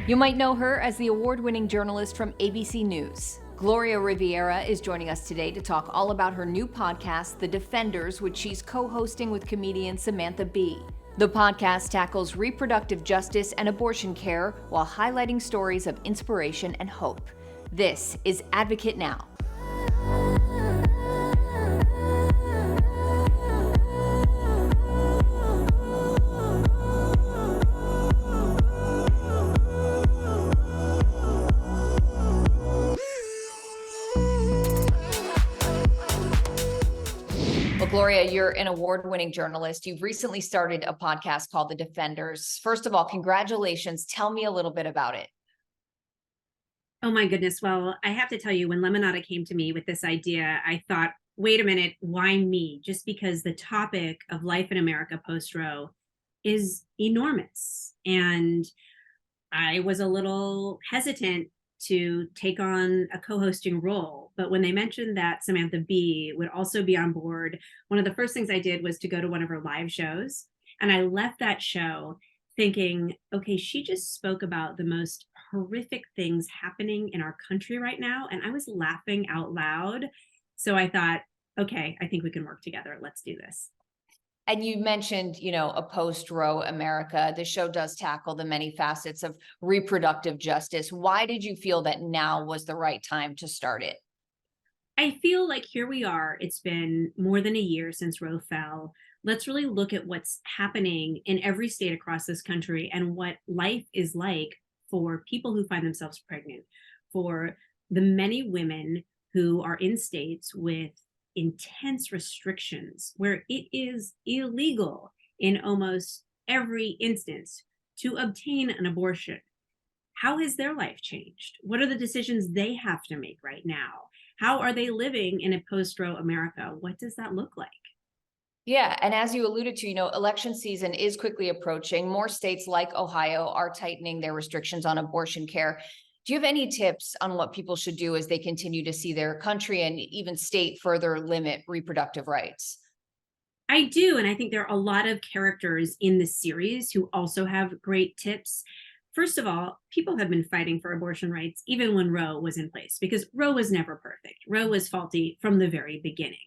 You might know her as the award-winning journalist from ABC News. Gloria Riviera is joining us today to talk all about her new podcast, The Defenders, which she's co-hosting with comedian Samantha Bee. The podcast tackles reproductive justice and abortion care while highlighting stories of inspiration and hope. This is Advocate Now. Well, Gloria, you're an award-winning journalist. You've recently started a podcast called The Defenders. First of all, congratulations. Tell me a little bit about it. Oh my goodness. Well, I have to tell you, when Lemonada came to me with this idea, I thought, wait a minute, why me? Just because the topic of life in America post-Roe is enormous. And I was a little hesitant to take on a co-hosting role. But when they mentioned that Samantha Bee would also be on board, one of the first things I did was to go to one of her live shows. And I left that show thinking, okay, she just spoke about the most horrific things happening in our country right now. And I was laughing out loud. So I thought, okay, I think we can work together. Let's do this. And you mentioned, a post-Roe America. The show does tackle the many facets of reproductive justice. Why did you feel that now was the right time to start it? I feel like here we are. It's been more than a year since Roe fell. Let's really look at what's happening in every state across this country and what life is like for people who find themselves pregnant, for the many women who are in states with intense restrictions where it is illegal in almost every instance to obtain an abortion. How has their life changed? What are the decisions they have to make right now? How are they living in a post-Roe America? What does that look like? Yeah, and as you alluded to, election season is quickly approaching. More states like Ohio are tightening their restrictions on abortion care. Do you have any tips on what people should do as they continue to see their country and even state further limit reproductive rights? I do, and I think there are a lot of characters in the series who also have great tips. First of all, people have been fighting for abortion rights even when Roe was in place, because Roe was never perfect. Roe was faulty from the very beginning.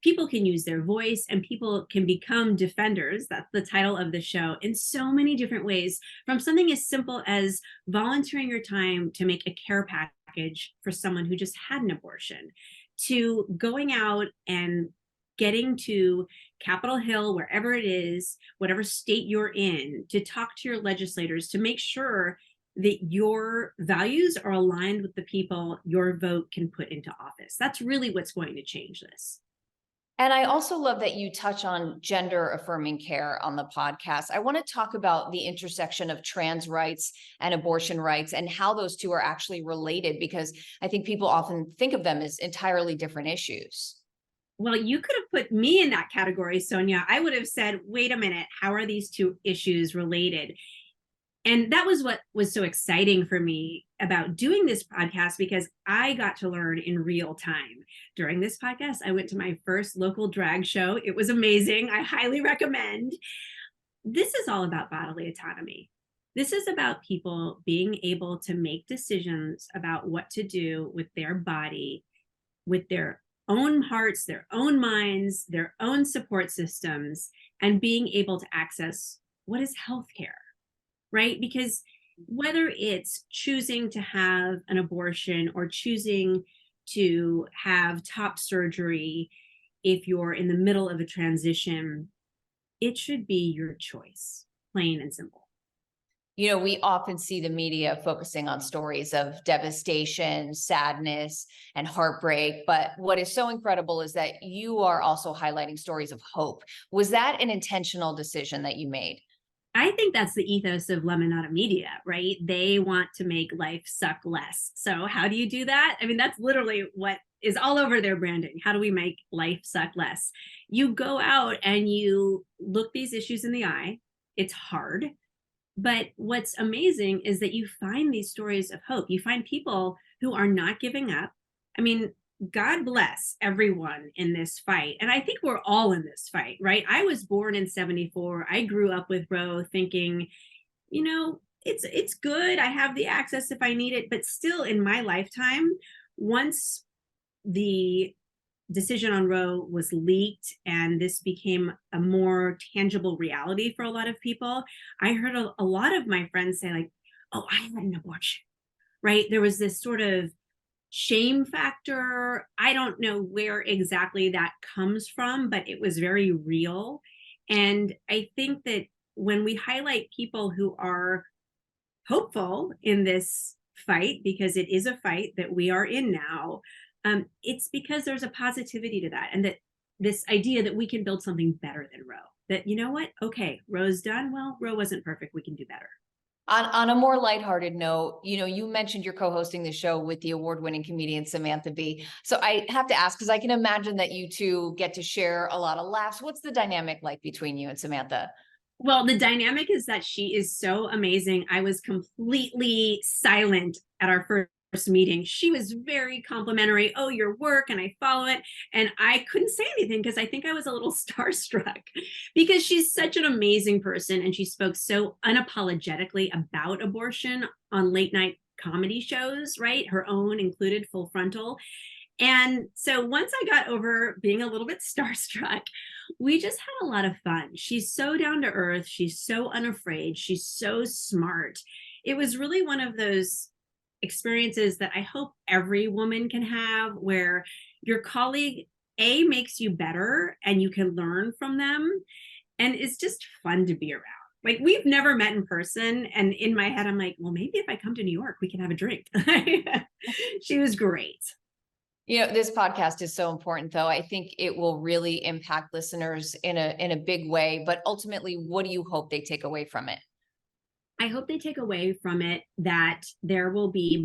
People can use their voice and people can become defenders. That's the title of the show, in so many different ways, from something as simple as volunteering your time to make a care package for someone who just had an abortion, to going out and getting to Capitol Hill, wherever it is, whatever state you're in, to talk to your legislators to make sure that your values are aligned with the people your vote can put into office. That's really what's going to change this. And I also love that you touch on gender affirming care on the podcast. I want to talk about the intersection of trans rights and abortion rights and how those two are actually related, because I think people often think of them as entirely different issues. Well, you could have put me in that category, Sonia. I would have said, wait a minute, how are these two issues related? And that was what was so exciting for me about doing this podcast, because I got to learn in real time. During this podcast, I went to my first local drag show. It was amazing. I highly recommend. This is all about bodily autonomy. This is about people being able to make decisions about what to do with their body, with their own hearts, their own minds, their own support systems, and being able to access what is healthcare. Right? Because whether it's choosing to have an abortion or choosing to have top surgery, if you're in the middle of a transition, it should be your choice, plain and simple. We often see the media focusing on stories of devastation, sadness, and heartbreak. But what is so incredible is that you are also highlighting stories of hope. Was that an intentional decision that you made? I think that's the ethos of Lemonada Media, right? They want to make life suck less. So how do you do that? I mean, that's literally what is all over their branding. How do we make life suck less? You go out and you look these issues in the eye. It's hard. But what's amazing is that you find these stories of hope. You find people who are not giving up. I mean, God bless everyone in this fight. And I think we're all in this fight, right? I was born in 74. I grew up with Roe thinking, it's good. I have the access if I need it, but still in my lifetime, once the decision on Roe was leaked and this became a more tangible reality for a lot of people, I heard a lot of my friends say like, "Oh, I had an abortion." Right? There was this sort of shame factor. I don't know where exactly that comes from, but it was very real. And I think that when we highlight people who are hopeful in this fight, because it is a fight that we are in now, it's because there's a positivity to that. And that this idea that we can build something better than Roe, that, you know what? Okay, Roe's done. Well, Roe wasn't perfect. We can do better. On a more lighthearted note, you mentioned you're co-hosting the show with the award-winning comedian Samantha Bee. So I have to ask, because I can imagine that you two get to share a lot of laughs. What's the dynamic like between you and Samantha? Well, the dynamic is that she is so amazing. I was completely silent at our first meeting. She was very complimentary. "Oh, your work," and I follow it. And I couldn't say anything because I think I was a little starstruck because she's such an amazing person. And she spoke so unapologetically about abortion on late night comedy shows, right? Her own included, Full Frontal. And so once I got over being a little bit starstruck, we just had a lot of fun. She's so down to earth. She's so unafraid. She's so smart. It was really one of those experiences that I hope every woman can have, where your colleague A makes you better and you can learn from them. And it's just fun to be around. Like, we've never met in person. And in my head, I'm like, well, maybe if I come to New York, we can have a drink. She was great. This podcast is so important, though. I think it will really impact listeners in a big way. But ultimately, what do you hope they take away from it? I hope they take away from it that there will be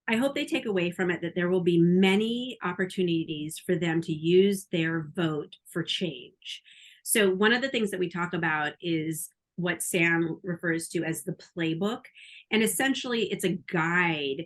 I hope they take away from it that there will be many opportunities for them to use their vote for change. So one of the things that we talk about is what Sam refers to as the playbook. And essentially, it's a guide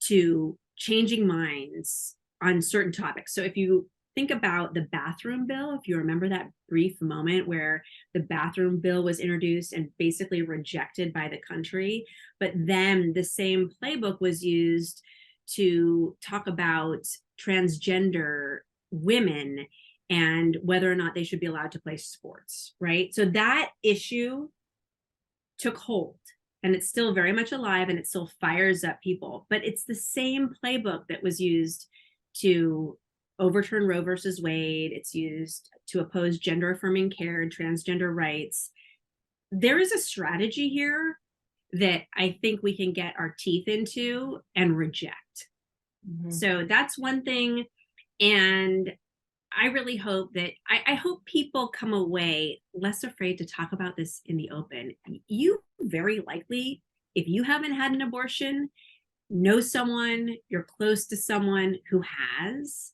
to changing minds on certain topics. So if you think about the bathroom bill, if you remember that brief moment where the bathroom bill was introduced and basically rejected by the country, but then the same playbook was used to talk about transgender women and whether or not they should be allowed to play sports, right? So that issue took hold. And it's still very much alive and it still fires up people. But it's the same playbook that was used to overturn Roe versus Wade. It's used to oppose gender affirming care and transgender rights. There is a strategy here that I think we can get our teeth into and reject. Mm-hmm. So that's one thing. And I really hope that I hope people come away less afraid to talk about this in the open. You very likely, if you haven't had an abortion, know someone, you're close to someone who has.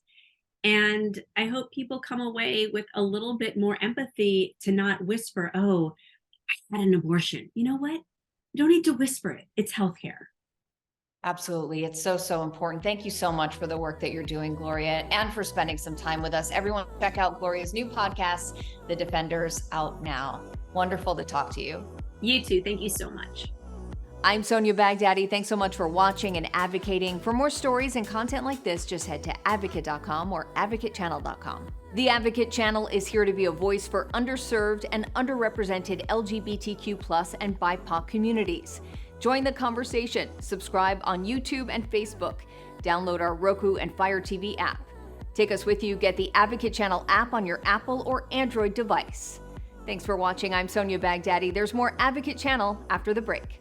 And I hope people come away with a little bit more empathy to not whisper, "Oh, I had an abortion." You know what? You don't need to whisper it. It's healthcare. Absolutely. It's so, so important. Thank you so much for the work that you're doing, Gloria, and for spending some time with us. Everyone, check out Gloria's new podcast, The Defenders, out now. Wonderful to talk to you. You too. Thank you so much. I'm Sonia Baghdadi. Thanks so much for watching and advocating. For more stories and content like this, just head to advocate.com or advocatechannel.com. The Advocate Channel is here to be a voice for underserved and underrepresented LGBTQ+ and BIPOC communities. Join the conversation. Subscribe on YouTube and Facebook. Download our Roku and Fire TV app. Take us with you. Get the Advocate Channel app on your Apple or Android device. Thanks for watching. I'm Sonia Baghdadi. There's more Advocate Channel after the break.